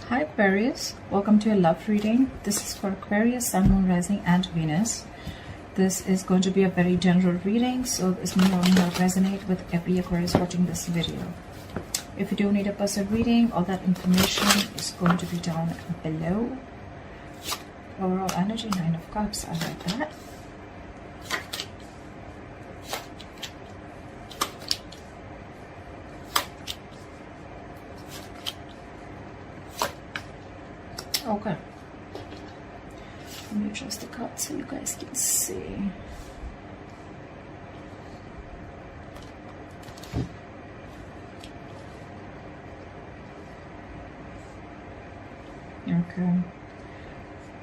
Hi Aquarius, welcome to a love reading. This is for Aquarius, Sun, Moon, Rising and Venus. This is going to be a very general reading, so this may or may not resonate with every Aquarius watching this video. If you do need a personal reading, all that information is going to be down below. Overall energy, 9 of Cups, I like that. Okay, let me adjust the cards so you guys can see. Okay.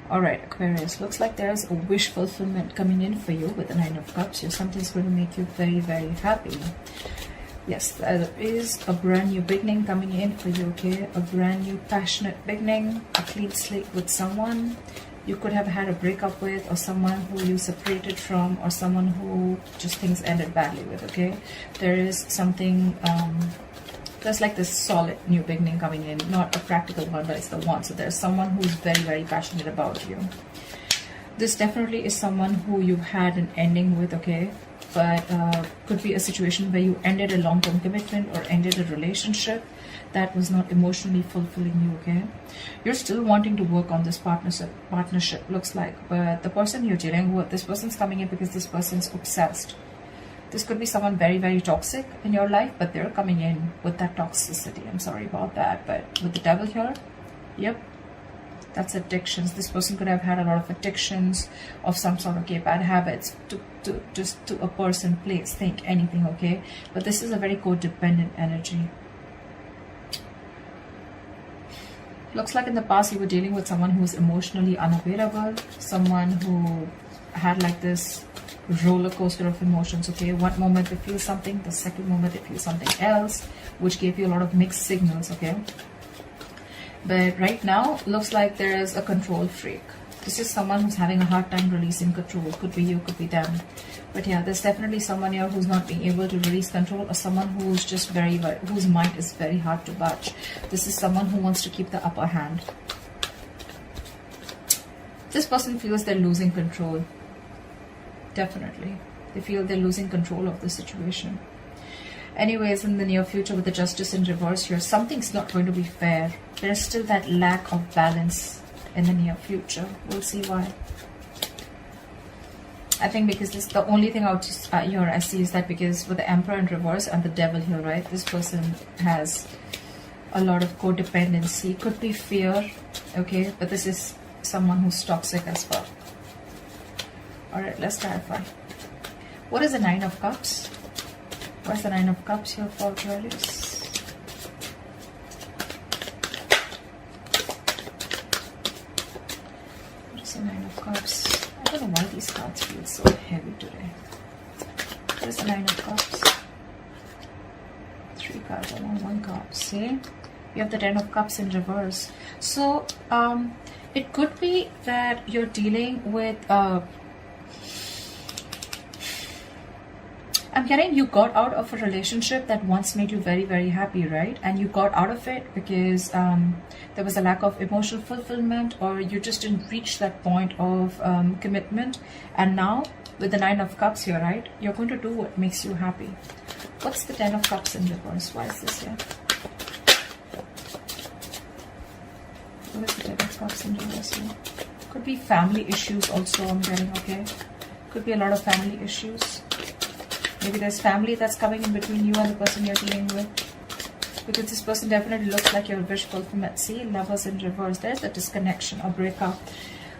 Alright, Aquarius, looks like there's a wish fulfillment coming in for you with the 9 of Cups. Something's going to make you very, very happy. Yes, there is a brand new beginning coming in for you, okay? A brand new passionate beginning, a clean slate with someone you could have had a breakup with, or someone who you separated from, or someone who just things ended badly with, okay? There is something, there's like this solid new beginning coming in, not a practical one, but it's the one. So there's someone who's very, very passionate about you. This definitely is someone who you've had an ending with, okay? But could be a situation where you ended a long-term commitment or ended a relationship that was not emotionally fulfilling you, okay? You're still wanting to work on this partnership looks like, but the person you're dealing with, this person's coming in because this person's obsessed. This could be someone very, very toxic in your life, but they're coming in with that toxicity. I'm sorry about that, but with the devil here, yep. That's addictions. This person could have had a lot of addictions of some sort, okay, bad habits to a person, place, think, anything, okay? But this is a very codependent energy. Looks like in the past you were dealing with someone who was emotionally unavailable, someone who had like this roller coaster of emotions, okay? One moment they feel something, the second moment they feel something else, which gave you a lot of mixed signals, okay? But right now, looks like there is a control freak. This is someone who's having a hard time releasing control. Could be you, could be them. But yeah, there's definitely someone here who's not being able to release control, or someone who's just whose mind is very hard to budge. This is someone who wants to keep the upper hand. This person feels they're losing control. Definitely. They feel they're losing control of the situation. Anyways, in the near future with the justice in reverse here, something's not going to be fair. There's still that lack of balance in the near future. We'll see why. I think because this, the only thing out here I see is that because with the Emperor in reverse and the devil here, right, this person has a lot of codependency. Could be fear, okay, but this is someone who's toxic as well. Alright, let's clarify. What is the 9 of Cups? What's the 9 of Cups here for Aquarius? What is the 9 of Cups? I don't know why these cards feel so heavy today. What is the 9 of Cups? 3 cards along 1 card. See? You have the 10 of Cups in reverse. So, it could be that you're dealing with I'm getting you got out of a relationship that once made you very, very happy, right? And you got out of it because there was a lack of emotional fulfillment, or you just didn't reach that point of commitment. And now, with the 9 of Cups here, right? You're going to do what makes you happy. What's the 10 of Cups in reverse? Why is this here? What is the 10 of Cups in reverse here? Could be family issues also, I'm getting, okay? Could be a lot of family issues. Maybe there's family that's coming in between you and the person you're dealing with. Because this person definitely looks like your wish fulfillment. See, Lovers in reverse. There's a disconnection or breakup.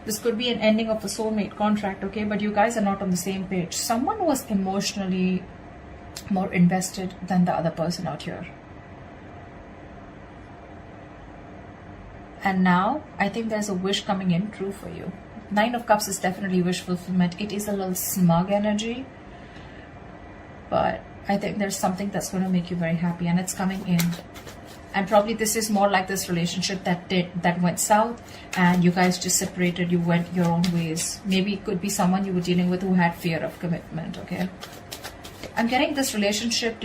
This could be an ending of a soulmate contract, okay? But you guys are not on the same page. Someone was emotionally more invested than the other person out here. And now, I think there's a wish coming in true for you. 9 of Cups is definitely wish fulfillment. It is a little smug energy. But I think there's something that's going to make you very happy, and it's coming in. And probably this is more like this relationship that went south, and you guys just separated, you went your own ways. Maybe it could be someone you were dealing with who had fear of commitment, okay? I'm getting this relationship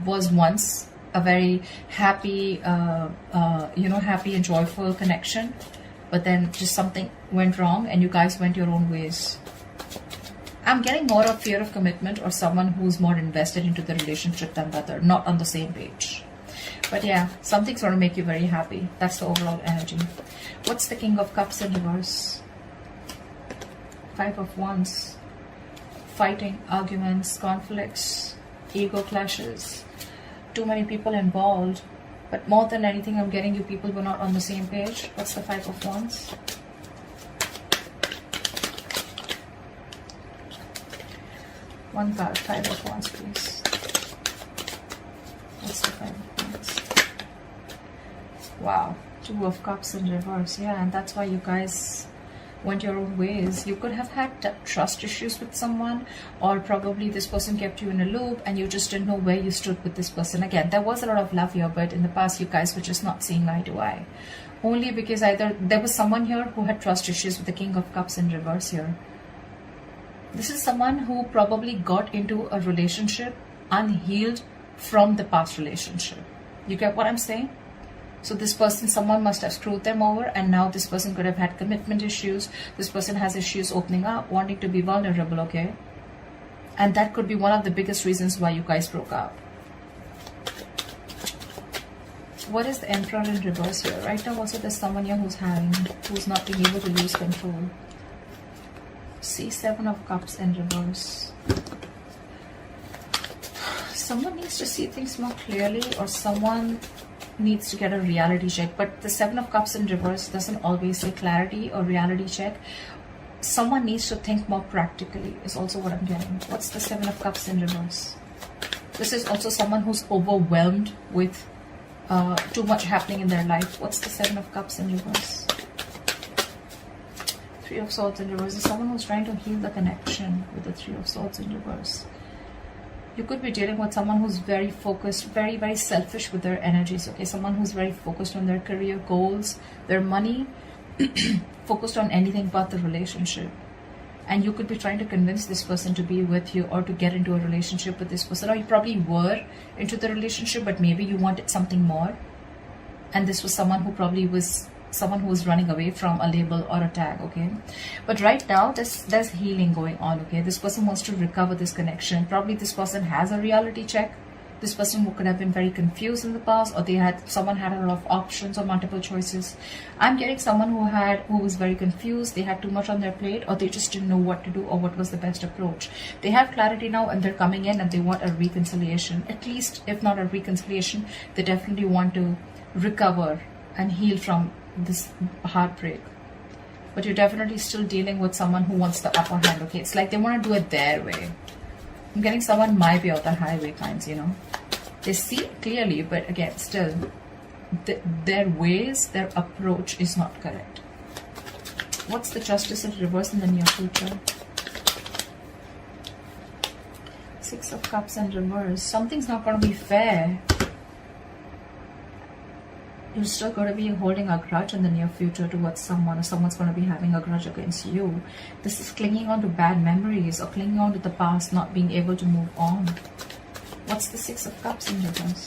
was once a very happy, happy and joyful connection, but then just something went wrong and you guys went your own ways. I'm getting more of fear of commitment or someone who's more invested into the relationship than the other, not on the same page. But yeah, something's going to make you very happy. That's the overall energy. What's the King of Cups in reverse? 5 of Wands. Fighting, arguments, conflicts, ego clashes. Too many people involved. But more than anything, I'm getting you people who are not on the same page. What's the 5 of Wands? One card, 5 of Wands, please. What's the 5 of Wands? Wow, 2 of Cups in reverse. Yeah, and that's why you guys went your own ways. You could have had trust issues with someone, or probably this person kept you in a loop and you just didn't know where you stood with this person. Again, there was a lot of love here, but in the past you guys were just not seeing eye to eye. Only because either there was someone here who had trust issues with the King of Cups in reverse here. This is someone who probably got into a relationship unhealed from the past relationship. You get what I'm saying? So this person, someone must have screwed them over, and now this person could have had commitment issues. This person has issues opening up, wanting to be vulnerable, okay? And that could be one of the biggest reasons why you guys broke up. What is the Emperor in reverse here? Right now also there's someone here who's not being able to lose control. See, 7 of Cups in reverse. Someone needs to see things more clearly, or someone needs to get a reality check. But the 7 of Cups in reverse doesn't always say clarity or reality check. Someone needs to think more practically is also what I'm getting. What's the 7 of Cups in reverse? This is also someone who's overwhelmed with too much happening in their life. What's the 7 of Cups in reverse? 3 of Swords in reverse is someone who's trying to heal the connection with the 3 of Swords in reverse. You could be dealing with someone who's very focused, very, very selfish with their energies, okay? Someone who's very focused on their career goals, their money, focused on anything but the relationship. And you could be trying to convince this person to be with you or to get into a relationship with this person. Or you probably were into the relationship, but maybe you wanted something more. And this was someone who probably was someone who is running away from a label or a tag, okay? But right now there's healing going on, okay? This person wants to recover this connection. Probably this person has a reality check. This person who could have been very confused in the past, or someone had a lot of options or multiple choices. I'm getting someone who was very confused. They had too much on their plate, or they just didn't know what to do or what was the best approach. They have clarity now, and they're coming in and they want a reconciliation. At least, if not a reconciliation, they definitely want to recover and heal from this heartbreak. But you're definitely still dealing with someone who wants the upper hand, okay? It's like they want to do it their way. I'm getting someone my way or the highway kinds, you know. They see it clearly, but again, still, their ways, their approach is not correct. What's the Justice in reverse in the near future? 6 of Cups in reverse. Something's not going to be fair. You're still going to be holding a grudge in the near future towards someone, or someone's going to be having a grudge against you. This is clinging on to bad memories or clinging on to the past, not being able to move on. What's the 6 of Cups in reverse?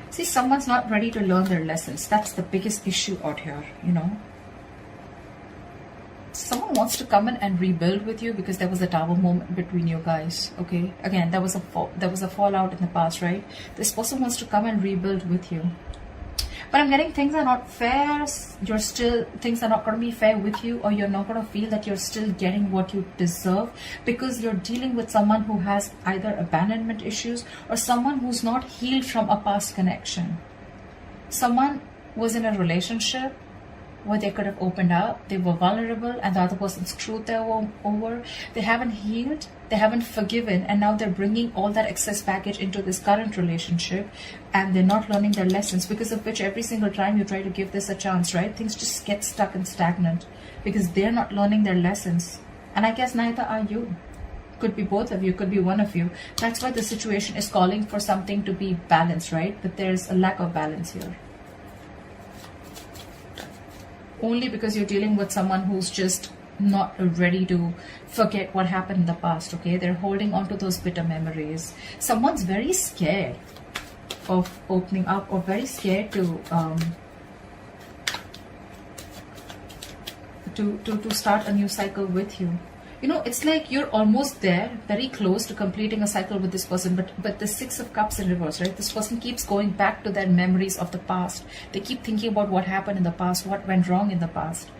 See, someone's not ready to learn their lessons. That's the biggest issue out here, you know. Someone wants to come in and rebuild with you because there was a tower moment between you guys, okay? Again, there was a fallout in the past, right? This person wants to come and rebuild with you. But I'm getting things are not fair. Things are not going to be fair with you, or you're not going to feel that you're still getting what you deserve, because you're dealing with someone who has either abandonment issues or someone who's not healed from a past connection. Someone was in a relationship where they could have opened up, they were vulnerable, and the other person screwed them over. They haven't healed, they haven't forgiven, and now they're bringing all that excess baggage into this current relationship, and they're not learning their lessons, because of which every single time you try to give this a chance, right, things just get stuck and stagnant because they're not learning their lessons. And I guess neither are you. Could be both of you, could be one of you. That's why the situation is calling for something to be balanced, right? But there's a lack of balance here. Only because you're dealing with someone who's just not ready to forget what happened in the past, okay? They're holding on to those bitter memories. Someone's very scared of opening up, or very scared to start a new cycle with you. You know, it's like you're almost there, very close to completing a cycle with this person, but the Six of Cups in reverse, right? This person keeps going back to their memories of the past. They keep thinking about what happened in the past, what went wrong in the past,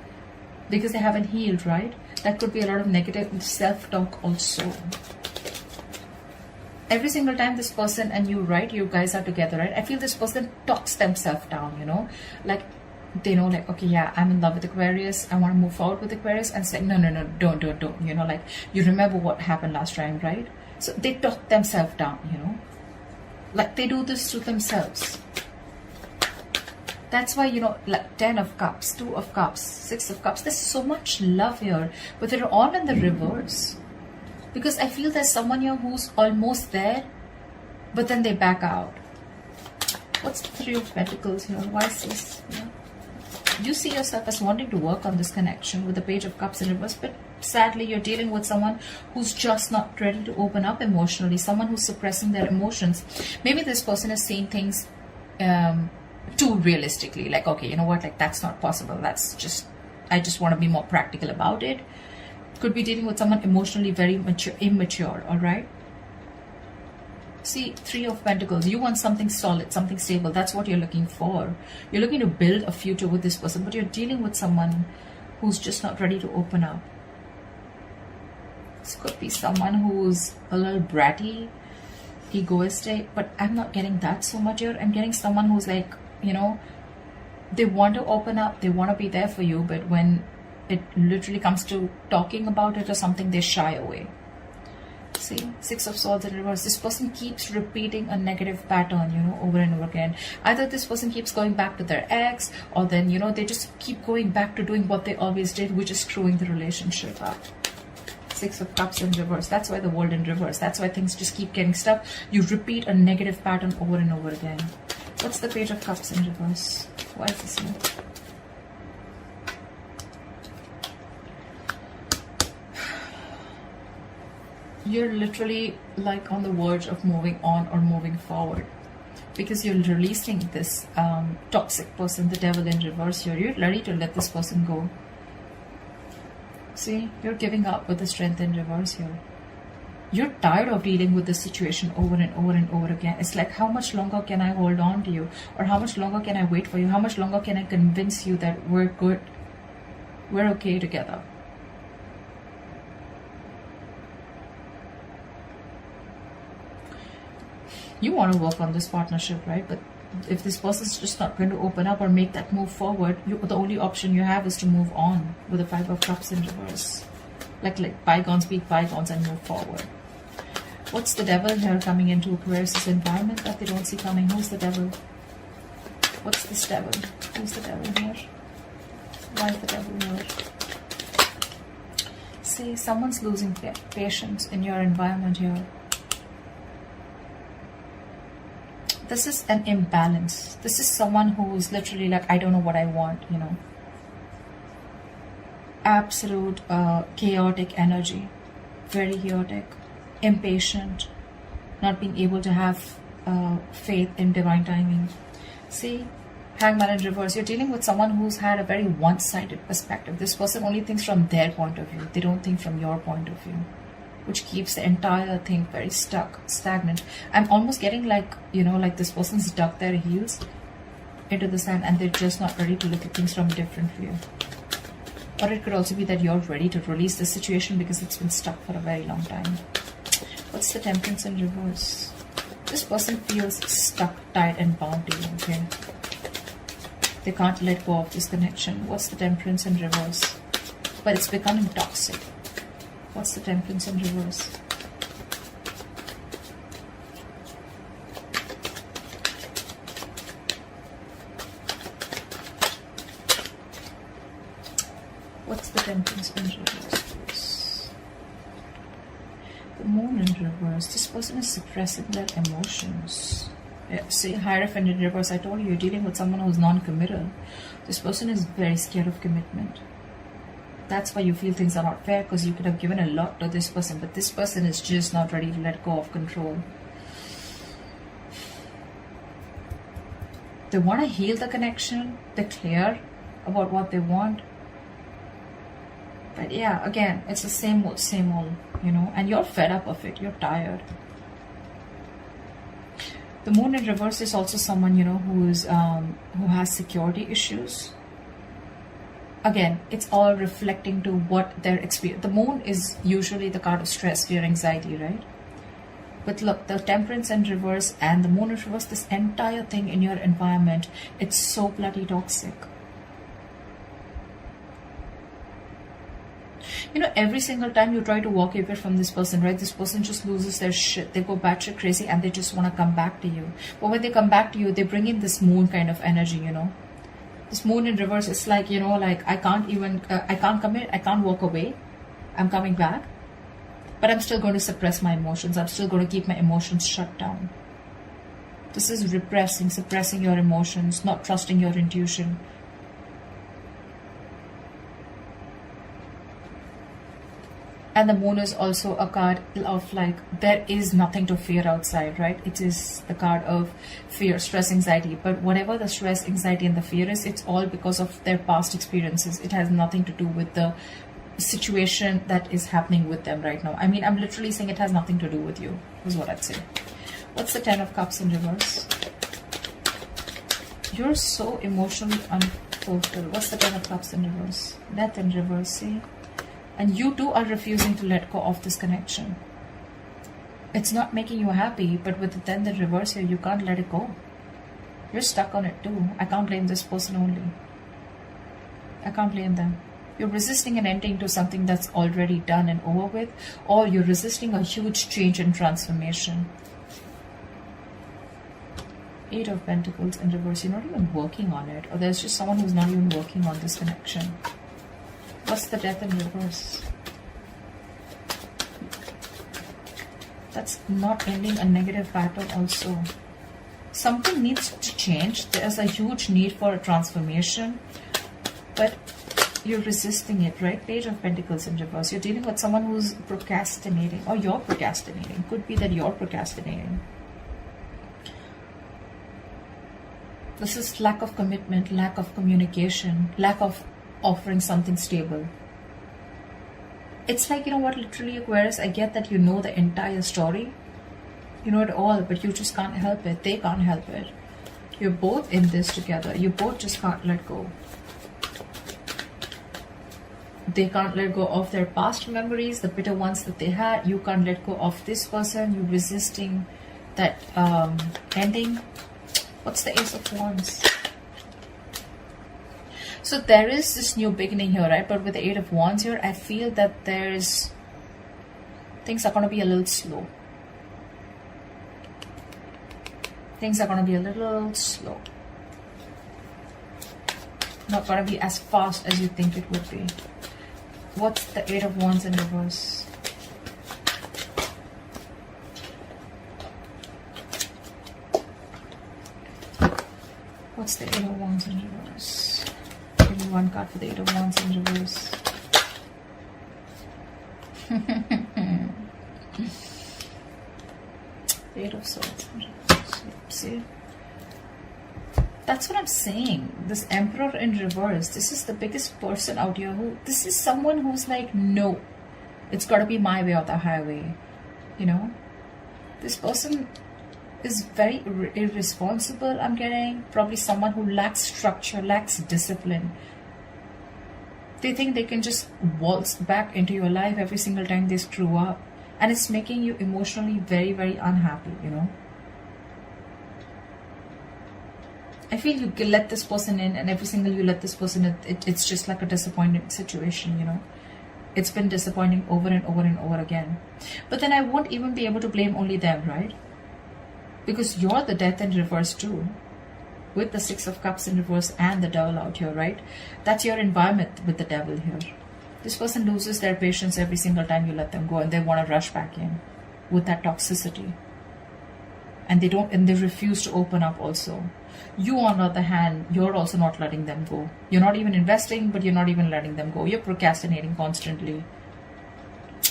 because they haven't healed, right? That could be a lot of negative self-talk also. Every single time this person and you, right, you guys are together, right? I feel this person talks themselves down, you know, like they know, like, okay, yeah, I'm in love with Aquarius, I want to move forward with Aquarius, and say, no, don't, you know, like, you remember what happened last time, right? So they talk themselves down, you know, like they do this to themselves. That's why, you know, like 10 of Cups, 2 of Cups, 6 of Cups, there's so much love here, but they're all in the reverse. Because I feel there's someone here who's almost there, but then they back out. What's the 3 of Pentacles here? Why is this? Yeah. You see yourself as wanting to work on this connection with the Page of Cups in reverse, but sadly you're dealing with someone who's just not ready to open up emotionally, someone who's suppressing their emotions. Maybe this person is saying things too realistically, like, okay, you know what, like, that's not possible, that's just, I just want to be more practical about it. Could be dealing with someone emotionally very immature, all right? See, 3 of Pentacles, you want something solid, something stable. That's what you're looking for. You're looking to build a future with this person, but you're dealing with someone who's just not ready to open up. This could be someone who's a little bratty, egoistic, but I'm not getting that so much here. I'm getting someone who's like, you know, they want to open up, they want to be there for you, but when it literally comes to talking about it or something, they shy away. See, 6 of Swords in reverse. This person keeps repeating a negative pattern, you know, over and over again. Either this person keeps going back to their ex, or then, you know, they just keep going back to doing what they always did, which is screwing the relationship up. 6 of Cups in reverse. That's why the World in reverse. That's why things just keep getting stuck. You repeat a negative pattern over and over again. What's the Page of Cups in reverse? Why is this here? You're literally like on the verge of moving on or moving forward, because you're releasing this toxic person, the Devil in reverse here. You're ready to let this person go. See, you're giving up with the Strength in reverse here. You're tired of dealing with this situation over and over and over again. It's like, how much longer can I hold on to you? Or how much longer can I wait for you? How much longer can I convince you that we're good? We're okay together. You want to work on this partnership, right? But if this person's just not going to open up or make that move forward, the only option you have is to move on with the 5 of Cups in reverse. Like bygones be bygones and move forward. What's the Devil here coming into Aquarius' environment that they don't see coming? Who's the Devil? What's this Devil? Who's the Devil here? Why is the Devil here? See, someone's losing patience in your environment here. This is an imbalance. This is someone who's literally like, I don't know what I want, you know. Absolute chaotic energy. Very chaotic. Impatient. Not being able to have faith in divine timing. See, Hangman in reverse. You're dealing with someone who's had a very one-sided perspective. This person only thinks from their point of view. They don't think from your point of view, which keeps the entire thing very stuck, stagnant. I'm almost getting like, you know, like this person's dug their heels into the sand and they're just not ready to look at things from a different view. Or it could also be that you're ready to release the situation because it's been stuck for a very long time. What's the Temperance in reverse? This person feels stuck, tied and bound to you, okay? They can't let go of this connection. What's the Temperance in reverse? But it's becoming toxic. What's the Temperance in reverse? What's the Temperance in reverse? The Moon in reverse. This person is suppressing their emotions. Yeah, see, Hierophant in reverse. I told you, you're dealing with someone who's non-committal. This person is very scared of commitment. That's why you feel things are not fair, because you could have given a lot to this person, but this person is just not ready to let go of control. They want to heal the connection. They're clear about what they want. But yeah, again, it's the same old, you know, and you're fed up of it. You're tired. The moon in reverse is also someone, you know, who has security issues. Again, it's all reflecting to what their experience. The moon is usually the card of stress, fear, anxiety, right? But look, the temperance in reverse and the moon in reverse, this entire thing in your environment, it's so bloody toxic. You know, every single time you try to walk away from this person, right, this person just loses their shit. They go batshit crazy and they just want to come back to you. But when they come back to you, they bring in this moon kind of energy, you know. This moon in reverse, it's like, you know, like I can't commit, I can't walk away. I'm coming back. But I'm still going to suppress my emotions. I'm still going to keep my emotions shut down. This is repressing, suppressing your emotions, not trusting your intuition. And the moon is also a card of like, there is nothing to fear outside, right? It is the card of fear, stress, anxiety. But whatever the stress, anxiety, and the fear is, it's all because of their past experiences. It has nothing to do with the situation that is happening with them right now. I mean, I'm literally saying it has nothing to do with you, is what I'd say. What's the 10 of Cups in reverse? You're so emotionally unfulfilled. What's the 10 of Cups in reverse? Death in reverse, see? And you too are refusing to let go of this connection. It's not making you happy, but with the 10 in reverse here, you can't let it go. You're stuck on it too. I can't blame this person only. I can't blame them. You're resisting an ending to something that's already done and over with, or you're resisting a huge change and transformation. 8 of Pentacles in reverse. You're not even working on it, or there's just someone who's not even working on this connection. What's the Death in reverse? That's not ending a negative pattern also. Something needs to change. There's a huge need for a transformation, but you're resisting it, right? Page of Pentacles in reverse. You're dealing with someone who's procrastinating, or you're procrastinating. Could be that you're procrastinating. This is lack of commitment, lack of communication, lack of offering something stable. It's like, you know what, literally, Aquarius, I get that you know the entire story. You know it all, but you just can't help it. They can't help it. You're both in this together. You both just can't let go. They can't let go of their past memories, the bitter ones that they had. You can't let go of this person. You're resisting that ending. What's the Ace of Wands? So there is this new beginning here, right? But with the 8 of Wands here, I feel that things are going to be a little slow. Things are going to be a little slow. Not going to be as fast as you think it would be. What's the 8 of Wands in reverse? What's the 8 of Wands in reverse? Give me one card for the 8 of Wands in reverse. The 8 of Swords in reverse. See? That's what I'm saying. This Emperor in reverse. This is the biggest person out here this is someone who's like, no, it's got to be my way or the highway. You know? This person is very irresponsible, I'm getting. Probably someone who lacks structure, lacks discipline. They think they can just waltz back into your life every single time they screw up. And it's making you emotionally very, very unhappy, you know. I feel you let this person in, and every single you let this person in, it's just like a disappointing situation, you know. It's been disappointing over and over and over again. But then I won't even be able to blame only them, right? Because you're the Death in reverse too. With the 6 of Cups in reverse and the Devil out here, right? That's your environment with the Devil here. This person loses their patience every single time you let them go, and they want to rush back in with that toxicity. and they refuse to open up also. You, on the other hand, you're also not letting them go. You're not even investing, but you're not even letting them go. You're procrastinating constantly.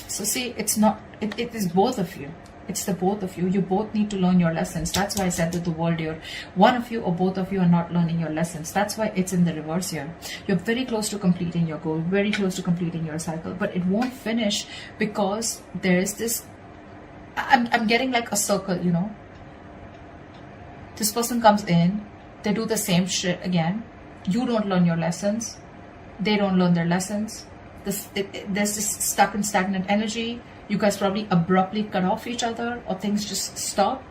So see, it is both of you. It's the both of you. You both need to learn your lessons. That's why I said that the world here, one of you or both of you are not learning your lessons. That's why it's in the reverse here. You're very close to completing your goal, very close to completing your cycle, but it won't finish because there is this, I'm getting like a circle, you know. This person comes in, they do the same shit again. You don't learn your lessons. They don't learn their lessons. There's this stuck and stagnant energy. You guys probably abruptly cut off each other, or things just stop.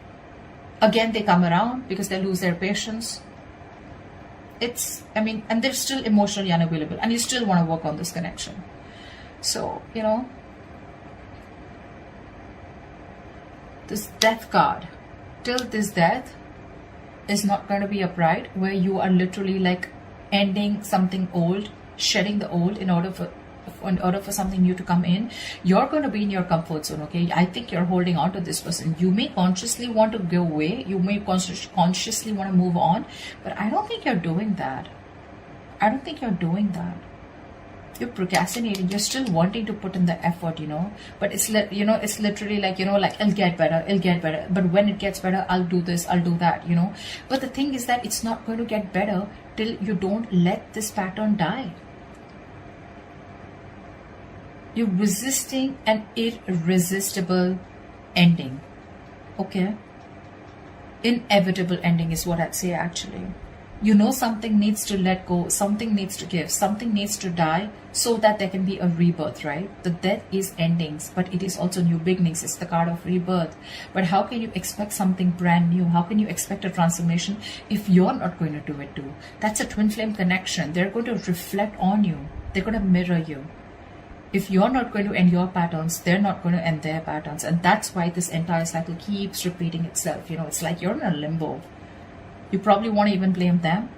Again, they come around because they lose their patience. And they're still emotionally unavailable, and you still want to work on this connection. So, you know, this death card, till this death, is not going to be a pride where you are literally like ending something old, shedding the old in order for something new to come in. You're going to be in your comfort zone, okay? I think you're holding on to this person. You may consciously want to go away. You may consciously want to move on, but I don't think you're doing that. I don't think you're doing that. You're procrastinating. You're still wanting to put in the effort, you know, but it's literally like, you know, like, it'll get better, but when it gets better, I'll do this, I'll do that, you know. But the thing is that it's not going to get better till you don't let this pattern die. You're resisting an irresistible ending, okay? Inevitable ending is what I'd say, actually. You know, something needs to let go, something needs to give, something needs to die so that there can be a rebirth, right? The death is endings, but it is also new beginnings. It's the card of rebirth. But how can you expect something brand new? How can you expect a transformation if you're not going to do it too? That's a twin flame connection. They're going to reflect on you. They're going to mirror you. If you're not going to end your patterns, they're not going to end their patterns. And that's why this entire cycle keeps repeating itself. You know, it's like you're in a limbo. You probably want to even blame them.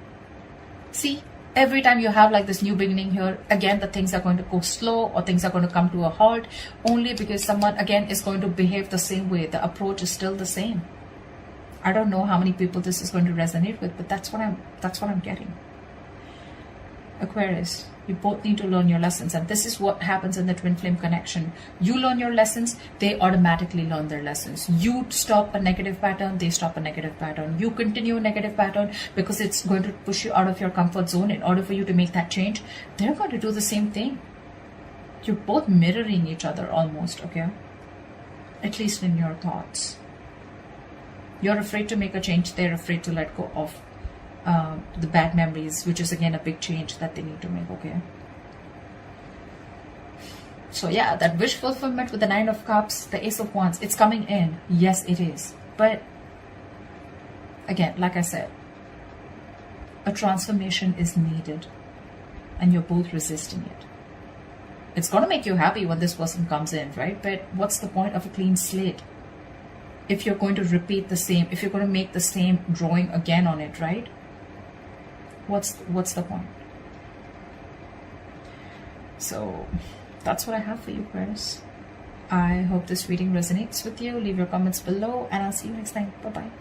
See, every time you have like this new beginning here, again, the things are going to go slow, or things are going to come to a halt, only because someone, again, is going to behave the same way. The approach is still the same. I don't know how many people this is going to resonate with, but that's what I'm getting. Aquarius, you both need to learn your lessons, and this is what happens in the twin flame connection. You learn your lessons, they automatically learn their lessons. You stop a negative pattern, they stop a negative pattern. You continue a negative pattern because it's going to push you out of your comfort zone. In order for you to make that change, they're going to do the same thing. You're both mirroring each other almost, okay? At least in your thoughts. You're afraid to make a change, they're afraid to let go of the bad memories, which is again a big change that they need to make, okay? So yeah, that wish fulfillment with the 9 of Cups, the Ace of Wands, it's coming in. Yes, it is. But again, like I said, a transformation is needed, and you're both resisting it. It's going to make you happy when this person comes in, right? But what's the point of a clean slate if you're going to repeat the same, if you're going to make the same drawing again on it, right? What's the point? So that's what I have for you, Aquarius. I hope this reading resonates with you. Leave your comments below, and I'll see you next time. Bye-bye.